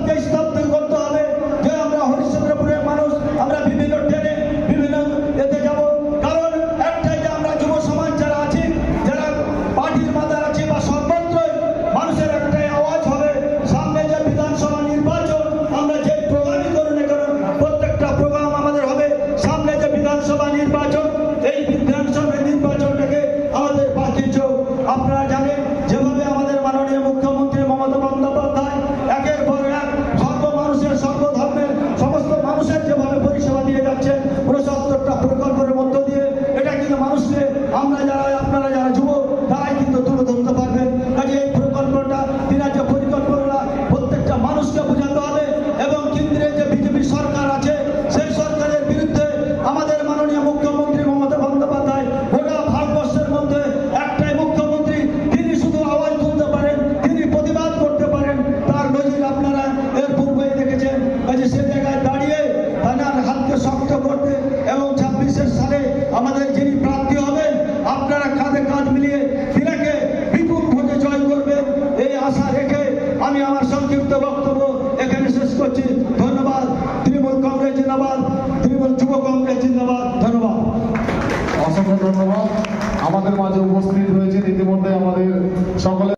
সবকে স্তব্ধ করতে হবে যে আমরা হরিশ্চন্দ্রপুরের মানুষ, আমরা বিভিন্ন ট্রেনে বিভিন্ন এতে যাব। কারণ একটাই যে আমরা যুব সমাজ যারা আছি, যারা পার্টির মাথায় আছি বা সর্বত্রই মানুষের একটাই আওয়াজ হবে, সামনে যে বিধানসভা নির্বাচন আমরা যে প্রোগ্রামই করুন না কেন, প্রত্যেকটা প্রোগ্রাম আমাদের হবে সামনে যে বিধানসভা নির্বাচন, এই বিধানসভা নির্বাচনটাকে আমাদের বাকি যোগ। আপনারা জানেন যেভাবে আমাদের মাননীয় মুখ্যমন্ত্রী মমতা বন্দ্যোপাধ্যায় একের পর এক সর্বমানুষের সর্বধর্মের সমস্ত মানুষের যেভাবে পরিষেবা দিয়ে যাচ্ছেন ৭৯টা প্রকল্পের মধ্য দিয়ে, এটা কিন্তু মানুষকে আমরা যারা আপনারা যারা যুব তারাই কিন্তু তুলে ধরতে পারবেন। কাজে এই প্রকল্পটা তিনার যে পরিকল্পনা প্রত্যেকটা মানুষকে বোঝাতে হবে এবং কেন্দ্রে যে বিজেপি সরকার আছে সেই সরকারের বিরুদ্ধে আমাদের মাননীয় মুখ্যমন্ত্রী মমতা বন্দ্যোপাধ্যায় গোটা ভারতবর্ষের মধ্যে একটাই মুখ্যমন্ত্রী, তিনি শুধু আওয়াজ তুলতে পারেন, তিনি প্রতিবাদ করতে পারেন, তার নজির আপনারা এর পূর্বেই দেখেছেন। কাজে সে জায়গায় দাঁড়িয়ে তার হাতকে শক্ত করতে এবং ২৬ সালে আমাদের যিনি প্রার্থী হবেন আপনারা কাঁধে কাঁধ মিলিয়ে তিনাকে বিপুল ভোটে জয় করবেন, এই আশা রেখে আমি আমার সংক্ষিপ্ত বক্তব্য এখানে শেষ করছি। ধন্যবাদ। তৃণমূল কংগ্রেস জিন্দাবাদ, তৃণমূল যুব কংগ্রেস জিন্দাবাদ। ধন্যবাদ। অসংখ্য ধন্যবাদ। আমাদের মাঝে উপস্থিত হয়েছে ইতিমধ্যে আমাদের সকলে